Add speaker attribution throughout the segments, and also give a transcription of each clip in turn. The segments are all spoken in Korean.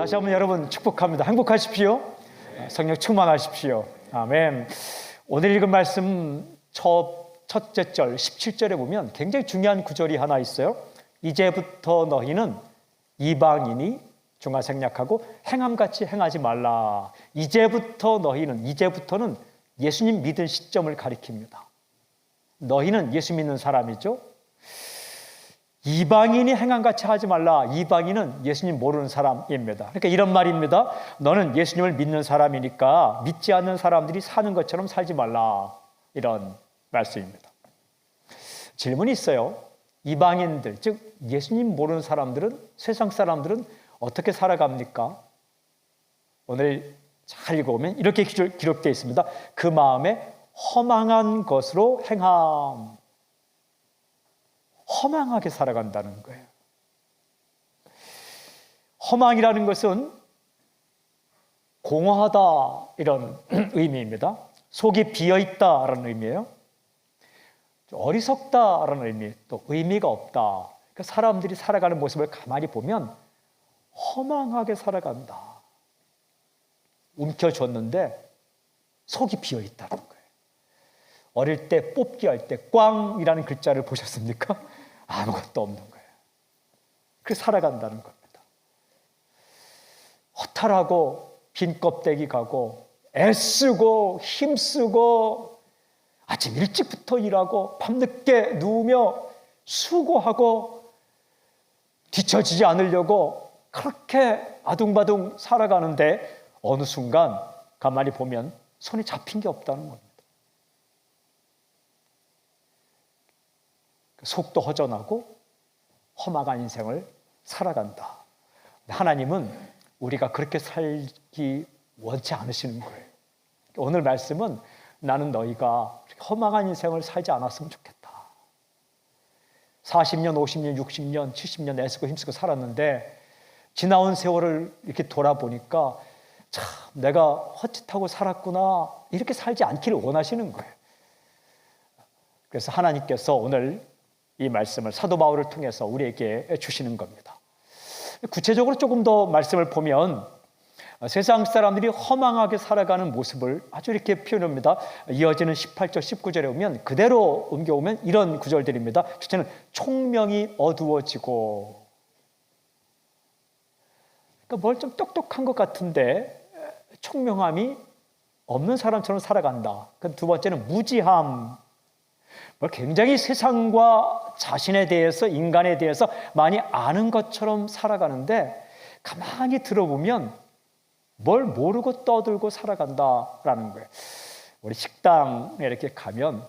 Speaker 1: 다시 한번 여러분 축복합니다. 행복하십시오. 성령 충만하십시오. 아멘. 오늘 읽은 말씀 첫째 절 17절에 보면 굉장히 중요한 구절이 하나 있어요. 이제부터 너희는 이방인이 중화생략하고 행함같이 행하지 말라. 이제부터는 예수님 믿은 시점을 가리킵니다. 너희는 예수 믿는 사람이죠. 이방인이 행함같이 하지 말라. 이방인은 예수님 모르는 사람입니다. 그러니까 이런 말입니다. 너는 예수님을 믿는 사람이니까 믿지 않는 사람들이 사는 것처럼 살지 말라. 이런 말씀입니다. 질문이 있어요. 이방인들, 즉 예수님 모르는 사람들은, 세상 사람들은 어떻게 살아갑니까? 오늘 잘 읽어보면 이렇게 기록되어 있습니다. 그 마음에 허망한 것으로 행함. 허망하게 살아간다는 거예요. 허망이라는 것은 공허하다 이런 의미입니다. 속이 비어있다라는 의미예요. 어리석다라는 의미, 또 의미가 없다. 그러니까 사람들이 살아가는 모습을 가만히 보면 허망하게 살아간다. 움켜쥐었는데 속이 비어있다는 거예요. 어릴 때 뽑기 할 때 꽝이라는 글자를 보셨습니까? 아무것도 없는 거예요. 그래서 살아간다는 겁니다. 허탈하고 빈 껍데기 가고 애쓰고 힘쓰고 아침 일찍부터 일하고 밤늦게 누우며 수고하고 뒤처지지 않으려고 그렇게 아둥바둥 살아가는데 어느 순간 가만히 보면 손에 잡힌 게 없다는 겁니다. 속도 허전하고 험악한 인생을 살아간다. 하나님은 우리가 그렇게 살기 원치 않으시는 거예요. 오늘 말씀은 나는 너희가 험악한 인생을 살지 않았으면 좋겠다. 40년, 50년, 60년, 70년 애쓰고 힘쓰고 살았는데 지나온 세월을 이렇게 돌아보니까 참 내가 헛짓하고 살았구나 이렇게 살지 않기를 원하시는 거예요. 그래서 하나님께서 오늘 이 말씀을 사도 바울을 통해서 우리에게 주시는 겁니다. 구체적으로 조금 더 말씀을 보면 세상 사람들이 허망하게 살아가는 모습을 아주 이렇게 표현합니다. 이어지는 18절, 19절에 오면 그대로 옮겨오면 이런 구절들입니다. 첫째는 총명이 어두워지고, 그러니까 뭘 좀 똑똑한 것 같은데 총명함이 없는 사람처럼 살아간다. 두 번째는 무지함, 굉장히 세상과 자신에 대해서, 인간에 대해서 많이 아는 것처럼 살아가는데 가만히 들어보면 뭘 모르고 떠들고 살아간다라는 거예요. 우리 식당에 이렇게 가면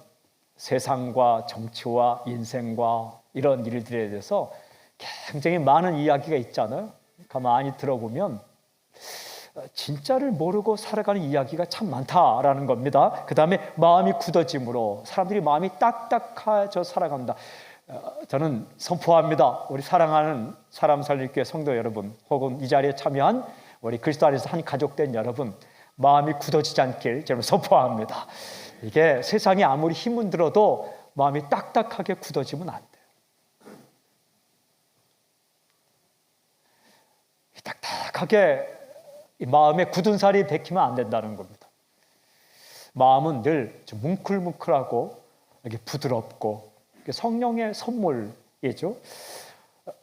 Speaker 1: 세상과 정치와 인생과 이런 일들에 대해서 굉장히 많은 이야기가 있잖아요. 가만히 들어보면 진짜를 모르고 살아가는 이야기가 참 많다라는 겁니다. 그 다음에 마음이 굳어짐으로 사람들이 마음이 딱딱해져 살아간다. 저는 선포합니다. 우리 사랑하는 사람 살릴교회 성도 여러분, 혹은 이 자리에 참여한 우리 그리스도 안에서 한 가족된 여러분, 마음이 굳어지지 않길 저는 선포합니다. 이게 세상이 아무리 힘은 들어도 마음이 딱딱하게 굳어지면 안 돼요. 딱딱하게 이 마음에 굳은 살이 bek히면 안 된다는 겁니다. 마음은 늘 뭉클뭉클하고 이렇게 부드럽고 성령의 선물이죠.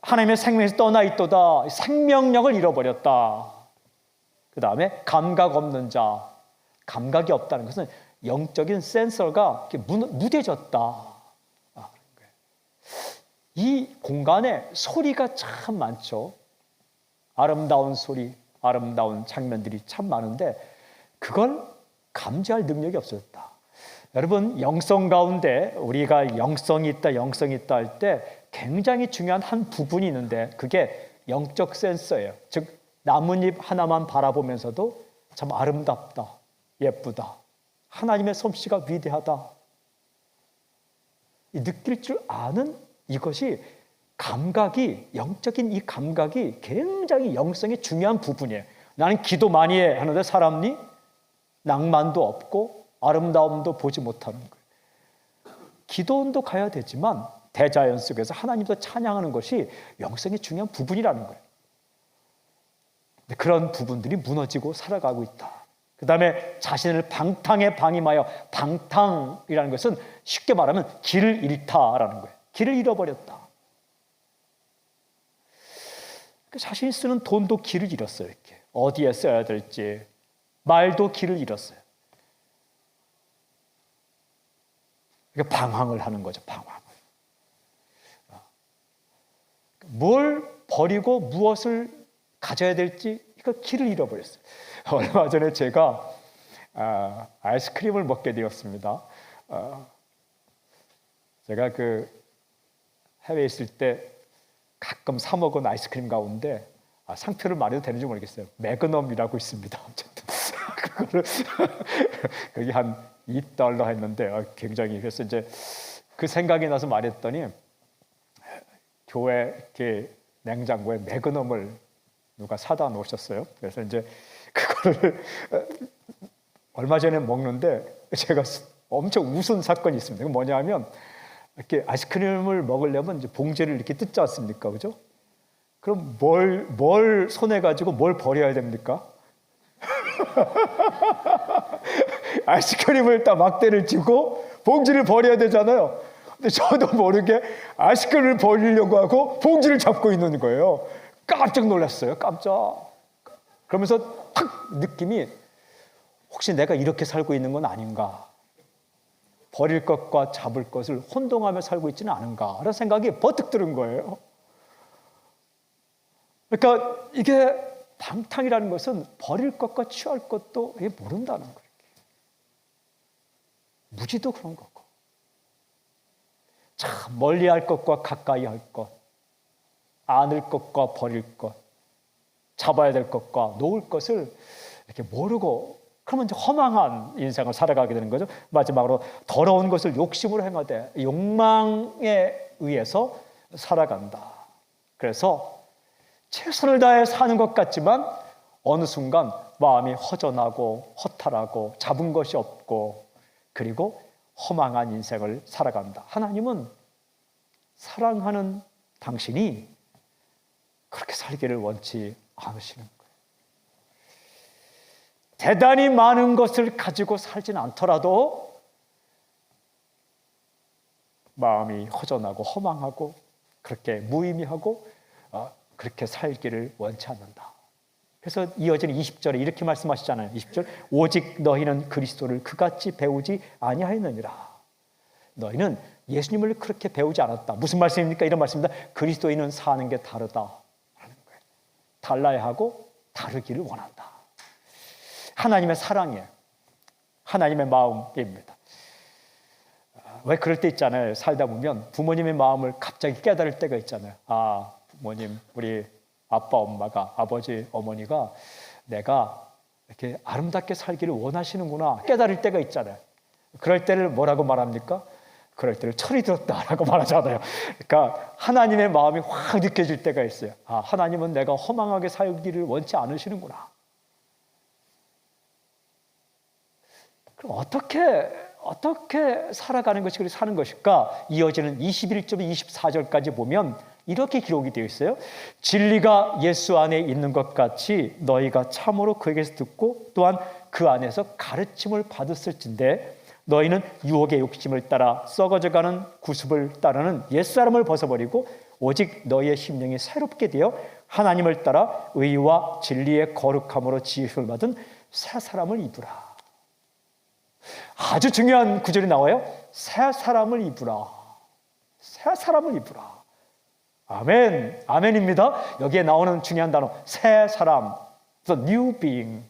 Speaker 1: 하나님의 생명에서 떠나 있도다. 생명력을 잃어버렸다. 그 다음에 감각 없는 자. 감각이 없다는 것은 영적인 센서가 무뎌졌다. 이 공간에 소리가 참 많죠. 아름다운 소리, 아름다운 장면들이 참 많은데 그걸 감지할 능력이 없어졌다. 여러분, 영성 가운데 우리가 영성이 있다 할 때 굉장히 중요한 한 부분이 있는데 그게 영적 센서예요. 즉 나뭇잎 하나만 바라보면서도 참 아름답다, 예쁘다, 하나님의 솜씨가 위대하다, 느낄 줄 아는 이것이 감각이, 영적인 이 감각이 굉장히 영성의 중요한 부분이에요. 나는 기도 많이 하는데 사람이 낭만도 없고 아름다움도 보지 못하는 거예요. 기도원도 가야 되지만 대자연 속에서 하나님도 찬양하는 것이 영성의 중요한 부분이라는 거예요. 그런 부분들이 무너지고 살아가고 있다. 그 다음에 자신을 방탕에 방임하여, 방탕이라는 것은 쉽게 말하면 길을 잃다라는 거예요. 길을 잃어버렸다. 자신이 쓰는 돈도 길을 잃었어요. 이렇게 어디에 써야 될지, 말도 길을 잃었어요. 그러니까 방황을 하는 거죠. 방황을. 뭘 버리고 무엇을 가져야 될지 길을 잃어버렸어요. 얼마 전에 제가 아이스크림을 먹게 되었습니다. 제가 그 해외에 있을 때 가끔 사 먹은 아이스크림 가운데 상표를 말해도 되는지 모르겠어요. 매그넘이라고 있습니다. 그거를 그게 한 $2 했는데 굉장히, 그래서 이제 그 생각이 나서 말했더니 교회 이렇게 냉장고에 매그넘을 누가 사다 놓으셨어요. 그래서 이제 그거를 얼마 전에 먹는데 제가 엄청 웃은 사건이 있습니다. 그게 뭐냐면, 이렇게 아이스크림을 먹으려면 이제 봉지를 이렇게 뜯지 않습니까? 그죠? 그럼 뭘 손에 가지고 뭘 버려야 됩니까? 아이스크림을 딱 막대를 쥐고 봉지를 버려야 되잖아요. 근데 저도 모르게 아이스크림을 버리려고 하고 봉지를 잡고 있는 거예요. 깜짝 놀랐어요. 깜짝. 그러면서 탁 느낌이, 혹시 내가 이렇게 살고 있는 건 아닌가? 버릴 것과 잡을 것을 혼동하며 살고 있지는 않은가? 라는 생각이 버뜩 드는 거예요. 그러니까 이게 방탕이라는 것은 버릴 것과 취할 것도 모른다는 거예요. 무지도 그런 거고, 참 멀리할 것과 가까이 할 것, 안을 것과 버릴 것, 잡아야 될 것과 놓을 것을 이렇게 모르고, 그러면 이제 허망한 인생을 살아가게 되는 거죠. 마지막으로 더러운 것을 욕심으로 행하되 욕망에 의해서 살아간다. 그래서 최선을 다해 사는 것 같지만 어느 순간 마음이 허전하고 허탈하고 잡은 것이 없고, 그리고 허망한 인생을 살아간다. 하나님은 사랑하는 당신이 그렇게 살기를 원치 않으시는 거예요. 대단히 많은 것을 가지고 살진 않더라도 마음이 허전하고 허망하고 그렇게 무의미하고 그렇게 살기를 원치 않는다. 그래서 이어지는 20절에 이렇게 말씀하시잖아요. 20절, 오직 너희는 그리스도를 그같이 배우지 아니하였느니라. 너희는 예수님을 그렇게 배우지 않았다. 무슨 말씀입니까? 이런 말씀입니다. 그리스도인은 사는 게 다르다. 달라야 하고 다르기를 원한다. 하나님의 사랑이에요. 하나님의 마음입니다. 왜 그럴 때 있잖아요. 살다 보면 부모님의 마음을 갑자기 깨달을 때가 있잖아요. 아, 부모님, 우리 아빠, 엄마가, 아버지, 어머니가 내가 이렇게 아름답게 살기를 원하시는구나 깨달을 때가 있잖아요. 그럴 때를 뭐라고 말합니까? 그럴 때를 철이 들었다라고 말하잖아요. 그러니까 하나님의 마음이 확 느껴질 때가 있어요. 아, 하나님은 내가 허망하게 살기를 원치 않으시는구나. 그럼 어떻게 살아가는 것이 그렇게 사는 것일까? 이어지는 21절, 24절까지 보면 이렇게 기록이 되어 있어요. 진리가 예수 안에 있는 것 같이 너희가 참으로 그에게서 듣고 또한 그 안에서 가르침을 받았을진데 너희는 유혹의 욕심을 따라 썩어져가는 구습을 따르는 옛사람을 벗어버리고 오직 너희의 심령이 새롭게 되어 하나님을 따라 의와 진리의 거룩함으로 지으심을 받은 새 사람을 입으라. 아주 중요한 구절이 나와요. 새 사람을 입으라. 새 사람을 입으라. 아멘. 아멘입니다. 여기에 나오는 중요한 단어, 새 사람, the new being.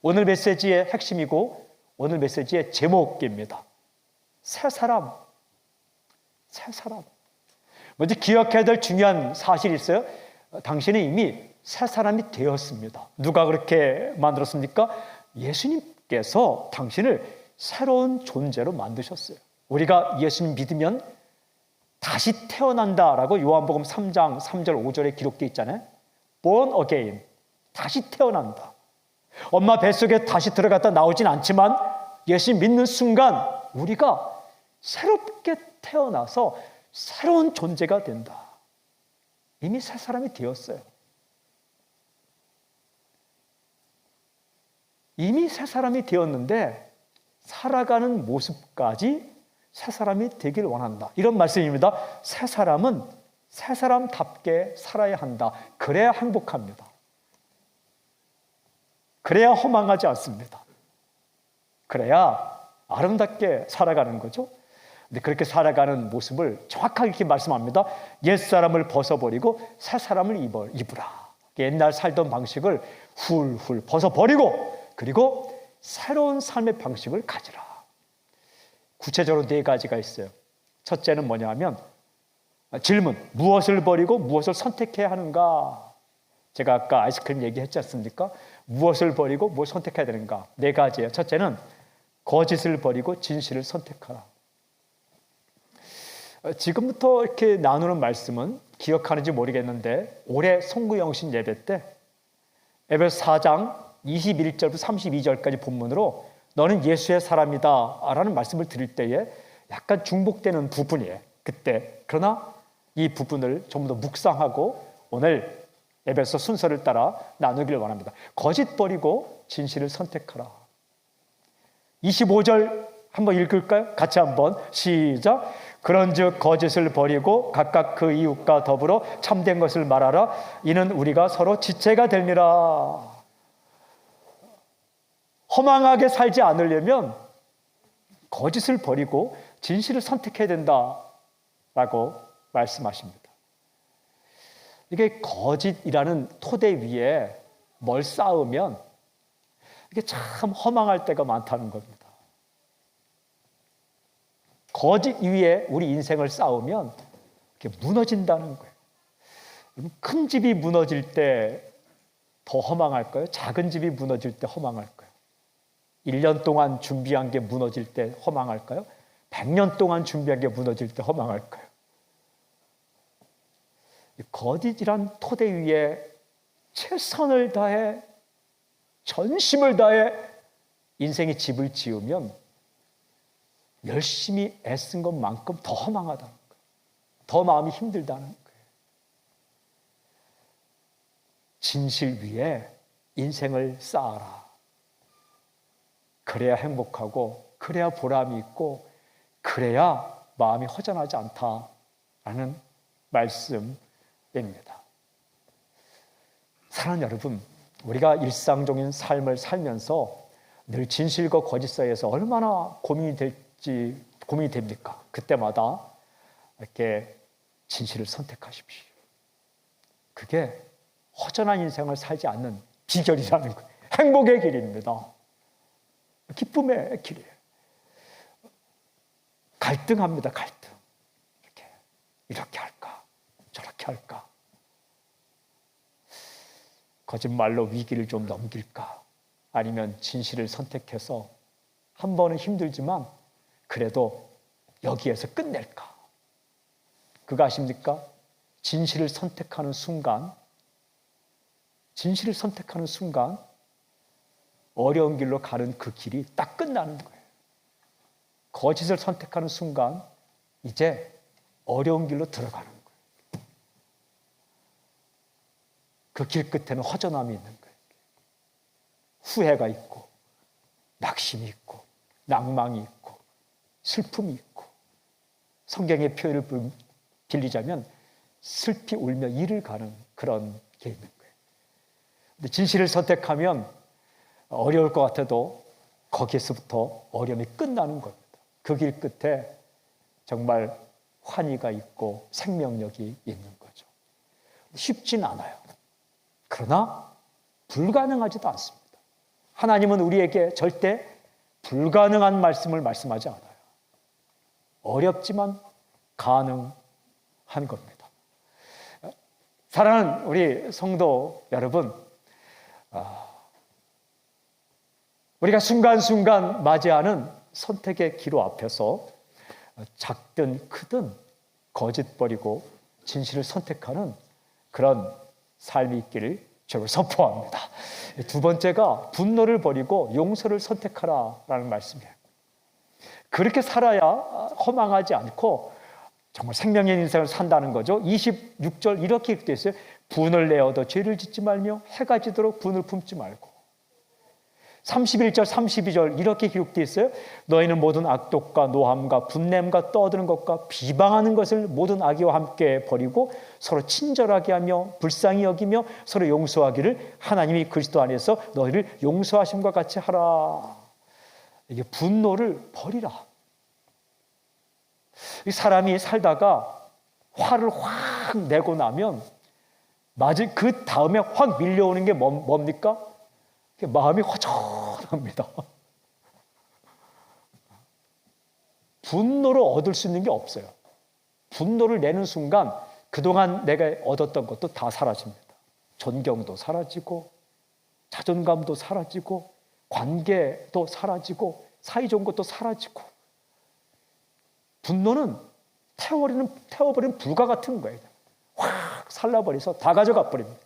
Speaker 1: 오늘 메시지의 핵심이고 오늘 메시지의 제목입니다. 새 사람. 새 사람. 먼저 기억해야 될 중요한 사실이 있어요. 당신은 이미 새 사람이 되었습니다. 누가 그렇게 만들었습니까? 예수님께서 당신을 새로운 존재로 만드셨어요. 우리가 예수님 믿으면 다시 태어난다라고 요한복음 3장 3절 5절에 기록되어 있잖아요. Born again. 다시 태어난다. 엄마 뱃속에 다시 들어갔다 나오진 않지만 예수님 믿는 순간 우리가 새롭게 태어나서 새로운 존재가 된다. 이미 새 사람이 되었어요. 이미 새 사람이 되었는데 살아가는 모습까지 새 사람이 되길 원한다. 이런 말씀입니다. 새 사람은 새 사람답게 살아야 한다. 그래야 행복합니다. 그래야 허망하지 않습니다. 그래야 아름답게 살아가는 거죠. 근데 그렇게 살아가는 모습을 정확하게 이렇게 말씀합니다. 옛사람을 벗어버리고 새 사람을 입으라. 옛날 살던 방식을 훌훌 벗어버리고 그리고 새로운 삶의 방식을 가지라. 구체적으로 4가지가 있어요. 첫째는 뭐냐 하면 질문, 무엇을 버리고 무엇을 선택해야 하는가? 제가 아까 아이스크림 얘기했지 않습니까? 무엇을 버리고 뭘 선택해야 되는가? 4가지예요. 첫째는 거짓을 버리고 진실을 선택하라. 지금부터 이렇게 나누는 말씀은 기억하는지 모르겠는데 올해 송구영신 예배 때 에베소 4장 21절부터 32절까지 본문으로 너는 예수의 사람이다 라는 말씀을 드릴 때에 약간 중복되는 부분이에요. 그때 그러나 이 부분을 좀 더 묵상하고 오늘 에베소 순서를 따라 나누기를 원합니다. 거짓 버리고 진실을 선택하라. 25절 한번 읽을까요? 같이 한번 시작. 그런즉 거짓을 버리고 각각 그 이웃과 더불어 참된 것을 말하라. 이는 우리가 서로 지체가 되니라. 허망하게 살지 않으려면 거짓을 버리고 진실을 선택해야 된다라고 말씀하십니다. 이게 거짓이라는 토대 위에 뭘 쌓으면 이게 참 허망할 때가 많다는 겁니다. 거짓 위에 우리 인생을 쌓으면 이렇게 무너진다는 거예요. 큰 집이 무너질 때 더 허망할까요? 작은 집이 무너질 때 허망할까요? 1년 동안 준비한 게 무너질 때 허망할까요? 100년 동안 준비한 게 무너질 때 허망할까요? 거짓이란 토대 위에 최선을 다해 전심을 다해 인생의 집을 지으면 열심히 애쓴 것만큼 더 허망하다는 거예요. 더 마음이 힘들다는 거예요. 진실 위에 인생을 쌓아라. 그래야 행복하고 그래야 보람이 있고 그래야 마음이 허전하지 않다라는 말씀입니다. 사랑하는 여러분, 우리가 일상적인 삶을 살면서 늘 진실과 거짓 사이에서 얼마나 고민이 됩니까? 그때마다 이렇게 진실을 선택하십시오. 그게 허전한 인생을 살지 않는 비결이라는 거예요. 행복의 길입니다. 기쁨의 길이에요. 갈등합니다. 갈등. 이렇게 할까? 저렇게 할까? 거짓말로 위기를 좀 넘길까? 아니면 진실을 선택해서 한 번은 힘들지만 그래도 여기에서 끝낼까? 그거 아십니까? 진실을 선택하는 순간 어려운 길로 가는 그 길이 딱 끝나는 거예요. 거짓을 선택하는 순간 이제 어려운 길로 들어가는 거예요. 그 길 끝에는 허전함이 있는 거예요. 후회가 있고 낙심이 있고 낭망이 있고 슬픔이 있고 성경의 표현을 빌리자면 슬피 울며 이를 가는 그런 게 있는 거예요. 근데 진실을 선택하면 어려울 것 같아도 거기에서부터 어려움이 끝나는 겁니다. 그 길 끝에 정말 환희가 있고 생명력이 있는 거죠. 쉽진 않아요. 그러나 불가능하지도 않습니다. 하나님은 우리에게 절대 불가능한 말씀을 말씀하지 않아요. 어렵지만 가능한 겁니다. 사랑하는 우리 성도 여러분, 우리가 순간순간 맞이하는 선택의 기로 앞에서 작든 크든 거짓 버리고 진실을 선택하는 그런 삶이 있기를 저를 선포합니다. 두 번째가 분노를 버리고 용서를 선택하라라는 말씀이에요. 그렇게 살아야 허망하지 않고 정말 생명의 인생을 산다는 거죠. 26절 이렇게 되어 있어요. 분을 내어도 죄를 짓지 말며 해가 지도록 분을 품지 말고. 31절, 32절 이렇게 기록되어 있어요. 너희는 모든 악독과 노함과 분냄과 떠드는 것과 비방하는 것을 모든 악의와 함께 버리고 서로 친절하게 하며 불쌍히 여기며 서로 용서하기를 하나님이 그리스도 안에서 너희를 용서하심과 같이 하라. 이게 분노를 버리라. 이 사람이 살다가 화를 확 내고 나면 맞을 그 다음에 확 밀려오는 게 뭡니까? 마음이 허전합니다. 분노를 얻을 수 있는 게 없어요. 분노를 내는 순간 그동안 내가 얻었던 것도 다 사라집니다. 존경도 사라지고 자존감도 사라지고 관계도 사라지고 사이좋은 것도 사라지고 분노는 태워버리는 불과 같은 거예요. 확 살라버려서 다 가져가 버립니다.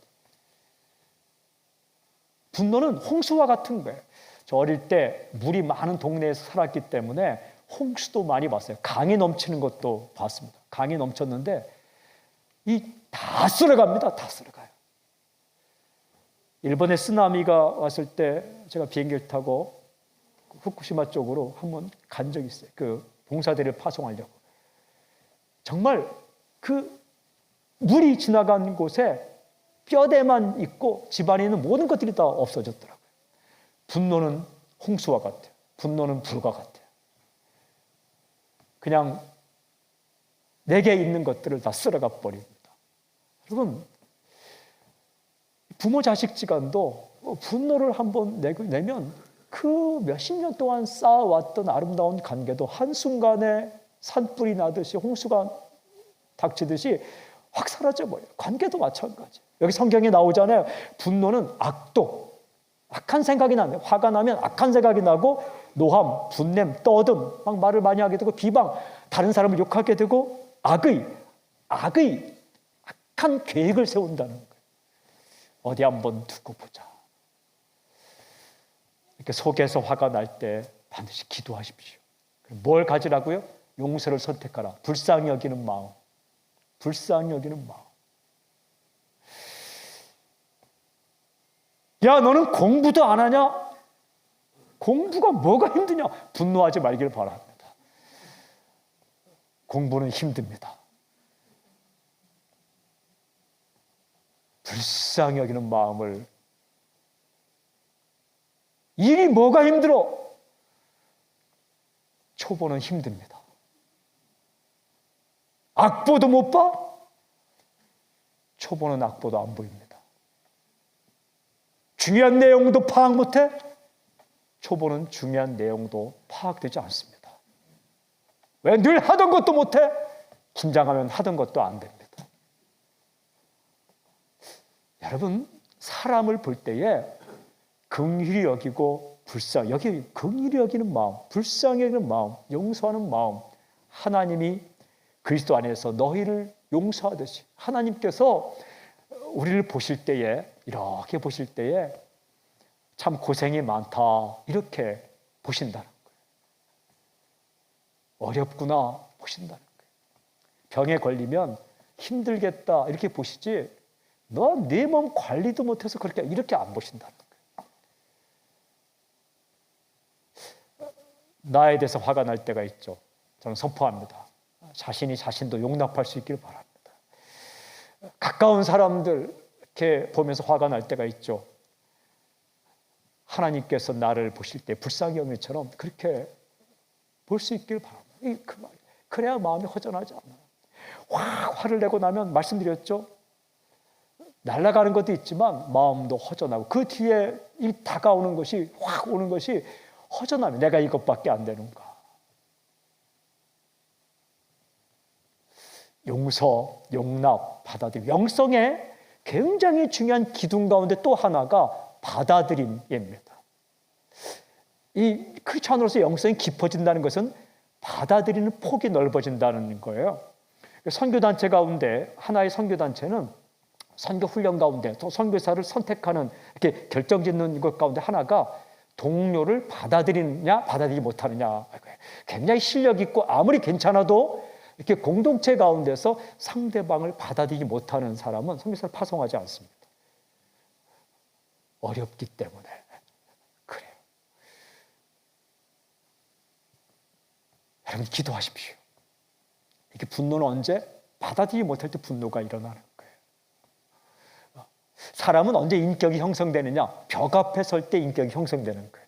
Speaker 1: 분노는 홍수와 같은 거예요. 저 어릴 때 물이 많은 동네에서 살았기 때문에 홍수도 많이 봤어요. 강이 넘치는 것도 봤습니다. 강이 넘쳤는데 다 쓸어갑니다. 다 쓸어가요. 일본에 쓰나미가 왔을 때 제가 비행기를 타고 후쿠시마 쪽으로 한번 간 적이 있어요. 그 봉사대를 파송하려고. 정말 그 물이 지나간 곳에 뼈대만 있고 집안에 있는 모든 것들이 다 없어졌더라고요. 분노는 홍수와 같아요. 분노는 불과 같아요. 그냥 내게 있는 것들을 다 쓸어가 버립니다. 여러분, 부모 자식 지간도 분노를 한번 내면 그 몇십 년 동안 쌓아왔던 아름다운 관계도 한순간에 산불이 나듯이 홍수가 닥치듯이 확 사라져버려요. 관계도 마찬가지. 여기 성경에 나오잖아요. 분노는 악독, 악한 생각이 나요. 화가 나면 악한 생각이 나고 노함, 분냄, 떠듬, 막 말을 많이 하게 되고 비방, 다른 사람을 욕하게 되고 악한 계획을 세운다는 거예요. 어디 한번 두고 보자. 이렇게 속에서 화가 날 때 반드시 기도하십시오. 뭘 가지라고요? 용서를 선택하라. 불쌍히 여기는 마음. 불쌍히 여기는 마음. 야, 너는 공부도 안 하냐? 공부가 뭐가 힘드냐? 분노하지 말기를 바랍니다. 공부는 힘듭니다. 불쌍히 여기는 마음을. 일이 뭐가 힘들어? 초보는 힘듭니다. 악보도 못 봐? 초보는 악보도 안 보입니다. 중요한 내용도 파악 못해? 초보는 중요한 내용도 파악되지 않습니다. 왜 늘 하던 것도 못해? 긴장하면 하던 것도 안 됩니다. 여러분, 사람을 볼 때에 긍휼히 여기고 여기 긍휼히 여기는 마음, 불쌍히 여기는 마음, 용서하는 마음, 하나님이 그리스도 안에서 너희를 용서하듯이 하나님께서 우리를 보실 때에 이렇게 보실 때에 참 고생이 많다 이렇게 보신다는 거예요. 어렵구나 보신다는 거예요. 병에 걸리면 힘들겠다 이렇게 보시지 너 네 몸 관리도 못해서 이렇게 안 보신다는 거예요. 나에 대해서 화가 날 때가 있죠. 저는 선포합니다. 자신이 자신도 용납할 수 있기를 바랍니다. 가까운 사람들 이렇게 보면서 화가 날 때가 있죠. 하나님께서 나를 보실 때 불쌍히 여기처럼 그렇게 볼 수 있기를 바랍니다. 그 말. 그래야 마음이 허전하지 않아요. 화를 내고 나면 말씀드렸죠. 날아가는 것도 있지만 마음도 허전하고 그 뒤에 다가오는 것이 확 오는 것이 허전하면 내가 이것밖에 안 되는가. 용서, 용납, 받아들임. 영성의 굉장히 중요한 기둥 가운데 또 하나가 받아들임입니다. 이 크리스찬으로서 영성이 깊어진다는 것은 받아들이는 폭이 넓어진다는 거예요. 선교단체 가운데 하나의 선교단체는 선교 훈련 가운데 또 선교사를 선택하는 이렇게 결정짓는 것 가운데 하나가 동료를 받아들이느냐 받아들이지 못하느냐. 굉장히 실력 있고 아무리 괜찮아도 이렇게 공동체 가운데서 상대방을 받아들이지 못하는 사람은 선교사를 파송하지 않습니다. 어렵기 때문에 그래요. 여러분 기도하십시오. 이게 분노는 언제? 받아들이지 못할 때 분노가 일어나는 거예요. 사람은 언제 인격이 형성되느냐? 벽 앞에 설 때 인격이 형성되는 거예요.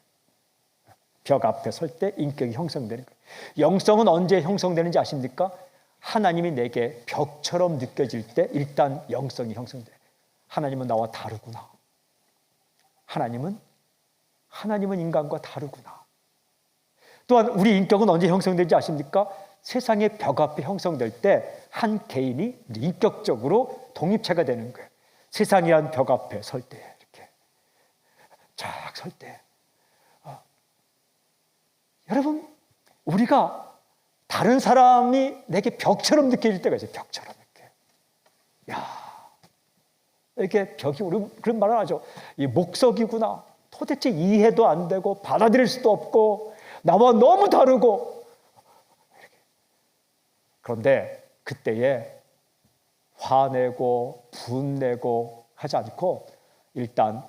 Speaker 1: 벽 앞에 설 때 인격이 형성되는 거예요. 영성은 언제 형성되는지 아십니까? 하나님이 내게 벽처럼 느껴질 때 일단 영성이 형성돼요. 하나님은 나와 다르구나. 하나님은 인간과 다르구나. 또한 우리 인격은 언제 형성되는지 아십니까? 세상의 벽 앞에 형성될 때 한 개인이 인격적으로 독립체가 되는 거예요. 세상이란 벽 앞에 설 때, 이렇게 쫙 설 때. 여러분, 우리가 다른 사람이 내게 벽처럼 느껴질 때가 있어요. 벽처럼 이렇게. 이렇게 벽이, 우리 그런 말을 하죠. 이 목석이구나. 도대체 이해도 안 되고 받아들일 수도 없고 나와 너무 다르고. 그런데 그때에 화내고 분내고 하지 않고 일단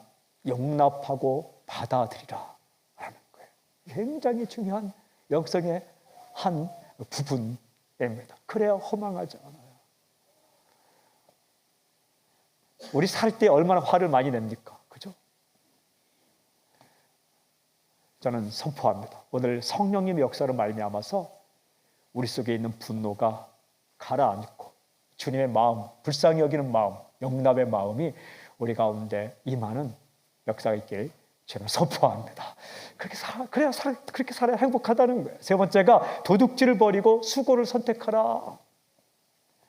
Speaker 1: 용납하고 받아들이라 하는 거예요. 굉장히 중요한 영성의 한 부분입니다. 그래야 허망하지 않아요. 우리 살 때 얼마나 화를 많이 냅니까? 그죠? 저는 선포합니다. 오늘 성령님의 역사로 말미암아서 우리 속에 있는 분노가 가라앉고 주님의 마음, 불쌍히 여기는 마음, 용납의 마음이 우리 가운데 임하는 역사가 있길 저는 선포합니다. 그렇게 살아야 행복하다는 거예요. 세 번째가 도둑질을 버리고 수고를 선택하라.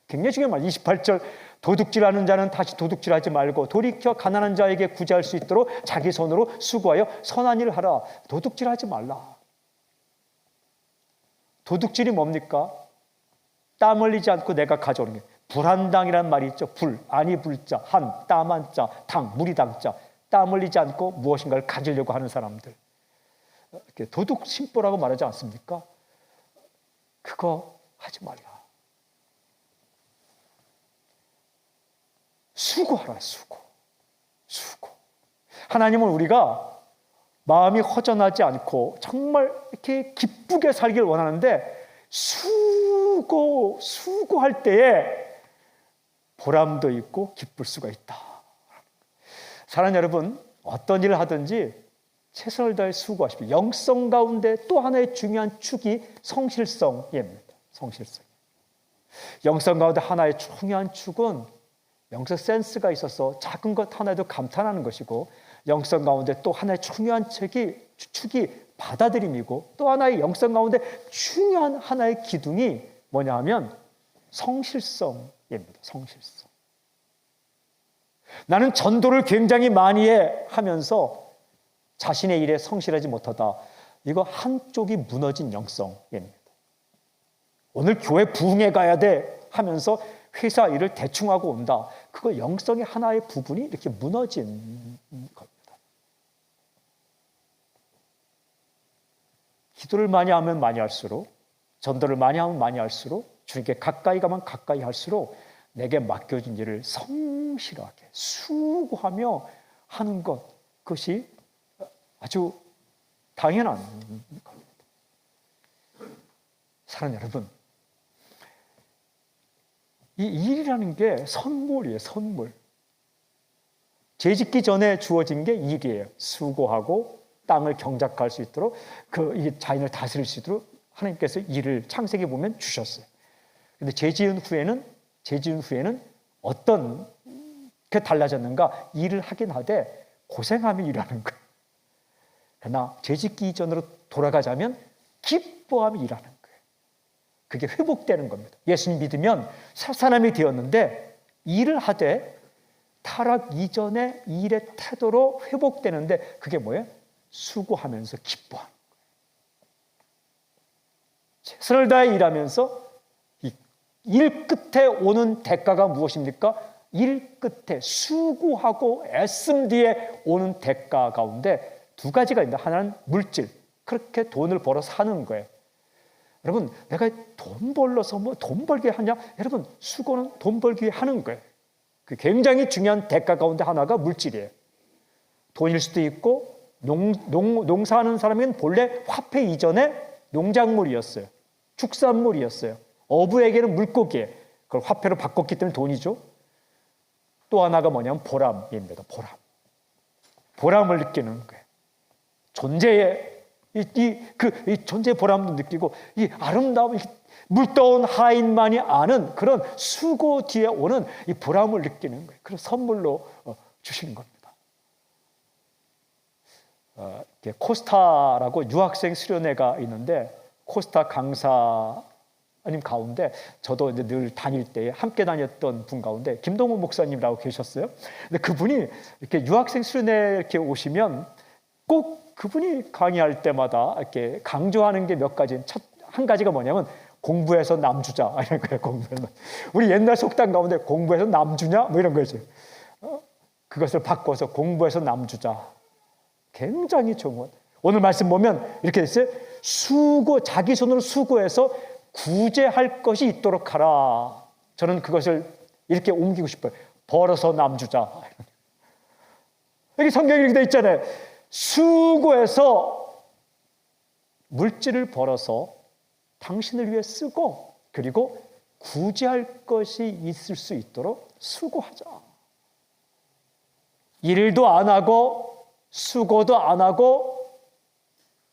Speaker 1: 굉장히 중요한 말. 28절, 도둑질하는 자는 다시 도둑질하지 말고 돌이켜 가난한 자에게 구제할 수 있도록 자기 손으로 수고하여 선한 일을 하라. 도둑질하지 말라. 도둑질이 뭡니까? 땀 흘리지 않고 내가 가져오는 게 불한당이라는 말이 있죠. 불, 아니 불자, 한, 땀 한자, 당, 물이 당자. 땀 흘리지 않고 무엇인가를 가지려고 하는 사람들. 도둑 심보라고 말하지 않습니까? 그거 하지 말라. 수고하라, 수고. 하나님은 우리가 마음이 허전하지 않고 정말 이렇게 기쁘게 살길 원하는데 수고할 때에 보람도 있고 기쁠 수가 있다. 사랑하는 여러분, 어떤 일을 하든지 최선을 다해 수고하십시오. 영성 가운데 또 하나의 중요한 축이 성실성입니다. 성실성. 영성 가운데 하나의 중요한 축은 영성 센스가 있어서 작은 것 하나에도 감탄하는 것이고, 영성 가운데 또 하나의 중요한 축이 받아들임이고, 또 하나의 영성 가운데 중요한 하나의 기둥이 뭐냐 하면 성실성입니다. 성실성. 나는 전도를 굉장히 많이 하면서 자신의 일에 성실하지 못하다. 이거 한쪽이 무너진 영성입니다. 오늘 교회 부흥회 가야 돼 하면서 회사 일을 대충 하고 온다. 그거 영성의 하나의 부분이 이렇게 무너진 겁니다. 기도를 많이 하면 많이 할수록, 전도를 많이 하면 많이 할수록, 주님께 가까이 가면 가까이 할수록 내게 맡겨진 일을 성실하게 수고하며 하는 것, 그것이 아주 당연한 겁니다. 사랑하는 여러분, 이 일이라는 게 선물이에요. 선물. 재짓기 전에 주어진 게 일이에요. 수고하고 땅을 경작할 수 있도록, 이 자연을 다스릴 수 있도록 하나님께서 일을 창세기 보면 주셨어요. 근데 재지은 후에는 어떤 게 달라졌는가? 일을 하긴 하되 고생하며 일하는 거예요. 그러나 재짓기 이전으로 돌아가자면 기뻐하며 일하는 거예요. 그게 회복되는 겁니다. 예수님 믿으면 새 사람이 되었는데 일을 하되 타락 이전의 일의 태도로 회복되는데, 그게 뭐예요? 수고하면서 기뻐하는 거예요. 최선을 다해 일하면서 일 끝에 오는 대가가 무엇입니까? 일 끝에 수고하고 애씀 뒤에 오는 대가 가운데 두 가지가 있는데, 하나는 물질, 그렇게 돈을 벌어 사는 거예요. 여러분, 내가 돈 벌러서 돈 벌게 하냐? 여러분, 수고는 돈 벌기 위해 하는 거예요. 그 굉장히 중요한 대가 가운데 하나가 물질이에요. 돈일 수도 있고, 농사하는 사람은 본래 화폐 이전에 농작물이었어요. 축산물이었어요. 어부에게는 물고기에 그걸 화폐로 바꿨기 때문에 돈이죠. 또 하나가 뭐냐면 보람입니다. 보람을 느끼는 거예요. 존재의 이 존재의 보람도 느끼고 이 아름다움, 물떠온 하인만이 아는 그런 수고 뒤에 오는 이 보람을 느끼는 거예요. 그래서 선물로 주시는 겁니다. 코스타라고 유학생 수련회가 있는데 코스타 강사님 가운데 저도 이제 늘 다닐 때 함께 다녔던 분 가운데 김동훈 목사님이라고 계셨어요. 근데 그분이 이렇게 유학생 수련회 이렇게 오시면 꼭 그분이 강의할 때마다 이렇게 강조하는 게 몇 가지. 한 가지가 뭐냐면 공부해서 남주자 이런 거예요. 공부해서 우리 옛날 속담 가운데 공부해서 남주냐 뭐 이런 거죠. 그것을 바꿔서 공부해서 남주자. 굉장히 좋은 것. 오늘 말씀 보면 이렇게 됐어요. 자기 손으로 수고해서 구제할 것이 있도록 하라. 저는 그것을 이렇게 옮기고 싶어요. 벌어서 남주자. 여기 성경이 이렇게 돼 있잖아요. 수고해서 물질을 벌어서 당신을 위해 쓰고 그리고 구제할 것이 있을 수 있도록 수고하자. 일도 안 하고 수고도 안 하고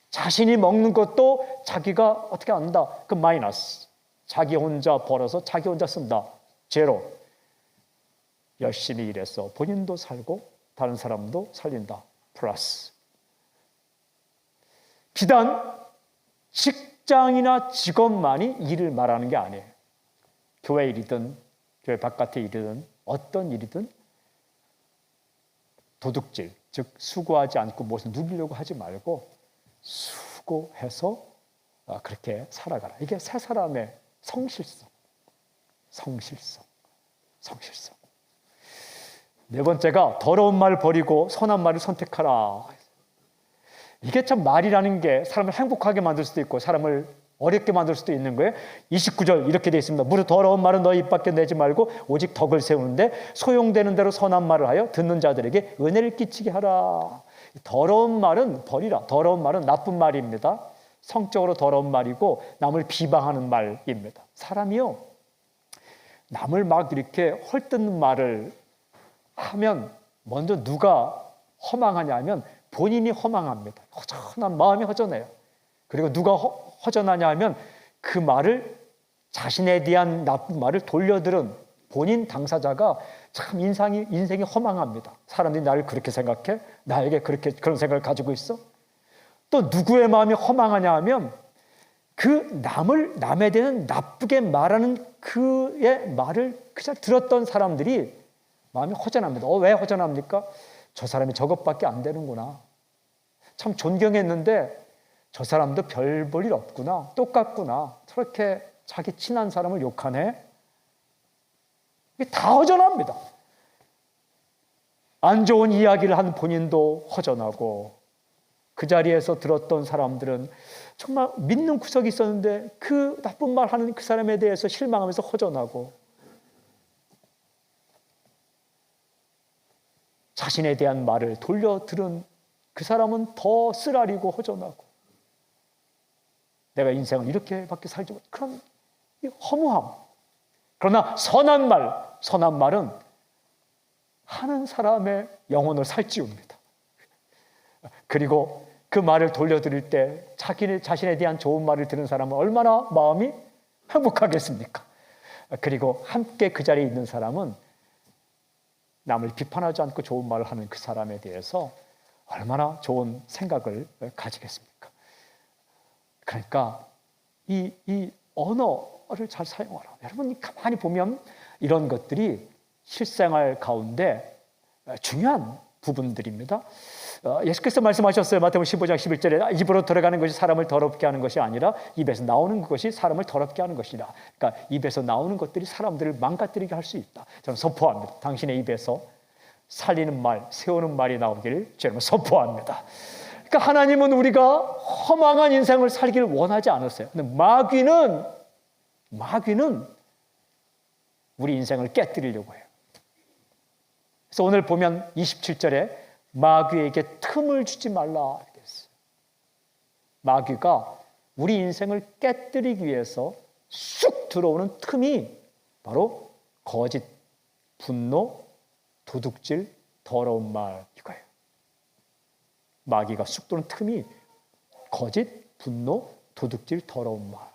Speaker 1: 자신이 먹는 것도 자기가 어떻게 안다. 그 마이너스. 자기 혼자 벌어서 자기 혼자 쓴다. 제로. 열심히 일해서 본인도 살고 다른 사람도 살린다. 플러스. 비단 직장이나 직업만이 일을 말하는 게 아니에요. 교회 일이든 교회 바깥의 일이든 어떤 일이든 도둑질, 즉 수고하지 않고 무엇을 누리려고 하지 말고 수고해서 그렇게 살아가라. 이게 세 사람의 성실성. 네 번째가 더러운 말 버리고 선한 말을 선택하라. 이게 참 말이라는 게 사람을 행복하게 만들 수도 있고 사람을 어렵게 만들 수도 있는 거예요. 29절 이렇게 되어 있습니다. 무릇 더러운 말은 너희 입 밖에 내지 말고 오직 덕을 세우는데 소용되는 대로 선한 말을 하여 듣는 자들에게 은혜를 끼치게 하라. 더러운 말은 버리라. 더러운 말은 나쁜 말입니다. 성적으로 더러운 말이고 남을 비방하는 말입니다. 사람이요, 남을 막 이렇게 헐뜯는 말을 하면 먼저 누가 허망하냐 하면 본인이 허망합니다. 허전한 마음이 허전해요. 그리고 누가 허전하냐 하면 그 말을, 자신에 대한 나쁜 말을 돌려들은 본인 당사자가 참 인생이 허망합니다. 사람들이 나를 그렇게 생각해? 나에게 그런 생각을 가지고 있어? 또 누구의 마음이 허망하냐 하면 그 남에 대한 나쁘게 말하는 그의 말을 그냥 들었던 사람들이 마음이 허전합니다. 왜 허전합니까? 저 사람이 저것밖에 안 되는구나. 참 존경했는데 저 사람도 별 볼 일 없구나. 똑같구나. 저렇게 자기 친한 사람을 욕하네. 이게 다 허전합니다. 안 좋은 이야기를 한 본인도 허전하고 그 자리에서 들었던 사람들은 정말 믿는 구석이 있었는데 그 나쁜 말 하는 그 사람에 대해서 실망하면서 허전하고 자신에 대한 말을 돌려 들은 그 사람은 더 쓰라리고 허전하고 내가 인생을 이렇게밖에 살지 못 그런 허무함. 그러나 선한 말은 하는 사람의 영혼을 살찌웁니다. 그리고 그 말을 돌려드릴 때 자신에 대한 좋은 말을 들은 사람은 얼마나 마음이 행복하겠습니까? 그리고 함께 그 자리에 있는 사람은 남을 비판하지 않고 좋은 말을 하는 그 사람에 대해서 얼마나 좋은 생각을 가지겠습니까? 그러니까 이 언어를 잘 사용하라. 여러분 가만히 보면 이런 것들이 실생활 가운데 중요한 부분들입니다. 예수께서 말씀하셨어요. 마태복음 15장 11절에 입으로 들어가는 것이 사람을 더럽게 하는 것이 아니라 입에서 나오는 것이 사람을 더럽게 하는 것이다. 그러니까 입에서 나오는 것들이 사람들을 망가뜨리게 할 수 있다. 저는 선포합니다. 당신의 입에서 살리는 말, 세우는 말이 나오기를 저는 선포합니다. 그러니까 하나님은 우리가 허망한 인생을 살기를 원하지 않았어요. 근데 마귀는 우리 인생을 깨뜨리려고 해요. 그래서 오늘 보면 27절에 마귀에게 틈을 주지 말라 이랬어요. 마귀가 우리 인생을 깨뜨리기 위해서 쑥 들어오는 틈이 바로 거짓, 분노, 도둑질, 더러운 말 이거예요. 마귀가 쑥 들어오는 틈이 거짓, 분노, 도둑질, 더러운 말.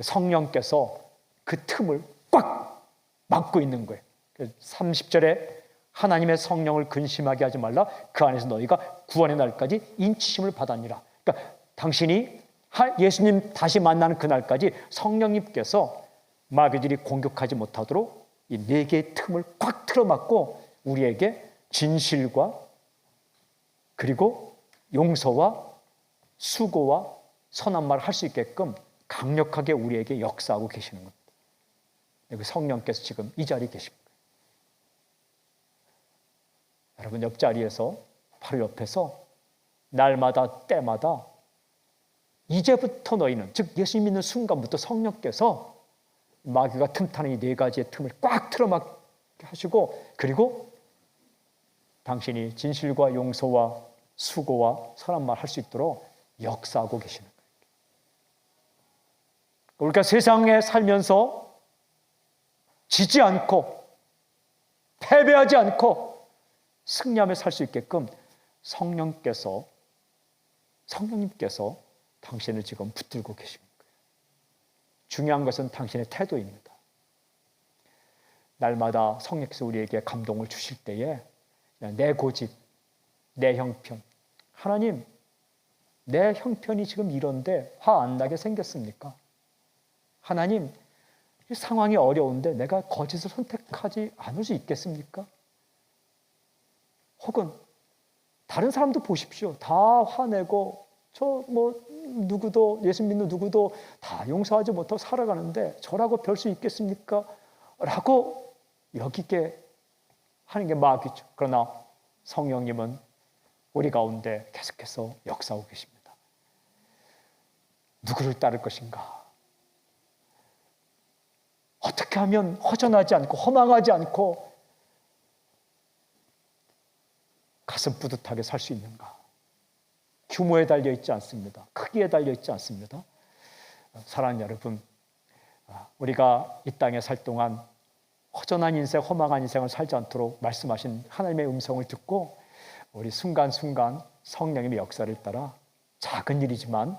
Speaker 1: 성령께서 그 틈을 꽉 막고 있는 거예요. 30절에 하나님의 성령을 근심하게 하지 말라. 그 안에서 너희가 구원의 날까지 인치심을 받았니라. 그러니까 당신이 예수님 다시 만나는 그날까지 성령님께서 마귀들이 공격하지 못하도록 이 네 개의 틈을 꽉 틀어막고 우리에게 진실과 그리고 용서와 수고와 선한 말을 할 수 있게끔 강력하게 우리에게 역사하고 계시는 겁니다. 여기 성령께서 지금 이 자리에 계십니다. 여러분 옆자리에서 바로 옆에서 날마다 때마다 이제부터 너희는, 즉 예수 믿는 순간부터 성령께서 마귀가 틈타는 이 네 가지의 틈을 꽉 틀어막게 하시고, 그리고 당신이 진실과 용서와 수고와 선한 말 할 수 있도록 역사하고 계시는 거예요. 우리가 세상에 살면서 지지 않고 패배하지 않고 승리하며 살 수 있게끔 성령님께서 당신을 지금 붙들고 계십니다. 중요한 것은 당신의 태도입니다. 날마다 성령께서 우리에게 감동을 주실 때에 내 고집, 내 형편, 하나님 내 형편이 지금 이런데 화 안 나게 생겼습니까? 하나님 이 상황이 어려운데 내가 거짓을 선택하지 않을 수 있겠습니까? 혹은 다른 사람도 보십시오. 다 화내고 누구도 예수 믿는 누구도 다 용서하지 못하고 살아가는데 저라고 별 수 있겠습니까? 라고 여기게 하는 게 마귀죠. 그러나 성령님은 우리 가운데 계속해서 역사하고 계십니다. 누구를 따를 것인가? 어떻게 하면 허전하지 않고 허망하지 않고 가슴 뿌듯하게 살 수 있는가? 규모에 달려있지 않습니다. 크기에 달려있지 않습니다. 사랑하는 여러분, 우리가 이 땅에 살 동안 허전한 인생, 허망한 인생을 살지 않도록 말씀하신 하나님의 음성을 듣고 우리 순간순간 성령님의 역사를 따라 작은 일이지만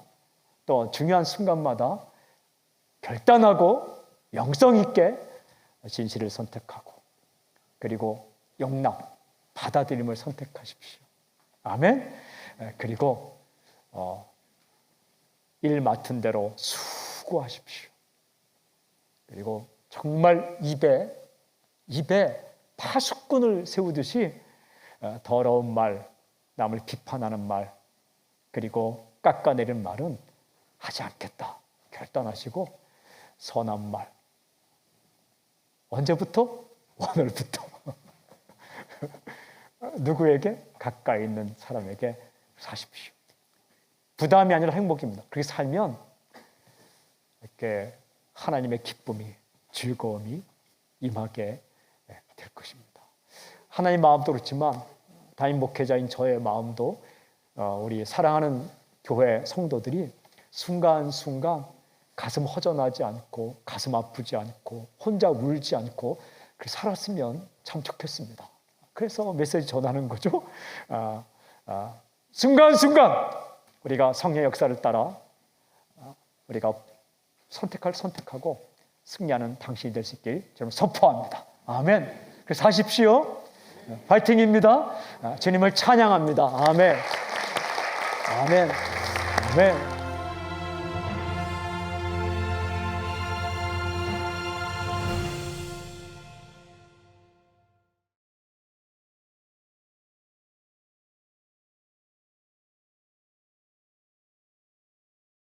Speaker 1: 또 중요한 순간마다 결단하고 영성 있게 진실을 선택하고 그리고 용납, 받아들임을 선택하십시오. 아멘. 그리고 일 맡은 대로 수고하십시오. 그리고 정말 입에 파수꾼을 세우듯이 더러운 말, 남을 비판하는 말, 그리고 깎아내리는 말은 하지 않겠다 결단하시고 선한 말, 언제부터? 오늘부터. 누구에게? 가까이 있는 사람에게 사십시오. 부담이 아니라 행복입니다. 그렇게 살면 이렇게 하나님의 기쁨이, 즐거움이 임하게 될 것입니다. 하나님 마음도 그렇지만 담임 목회자인 저의 마음도 우리 사랑하는 교회 성도들이 순간순간 가슴 허전하지 않고 가슴 아프지 않고 혼자 울지 않고 그렇게 살았으면 참 좋겠습니다. 그래서 메시지 전하는 거죠. 순간순간 우리가 성령의 역사를 따라 우리가 선택하고 승리하는 당신이 될 수 있길 저는 선포합니다. 아멘. 그래서 하십시오. 파이팅입니다. 주님을 찬양합니다. 아멘. 아멘. 아멘.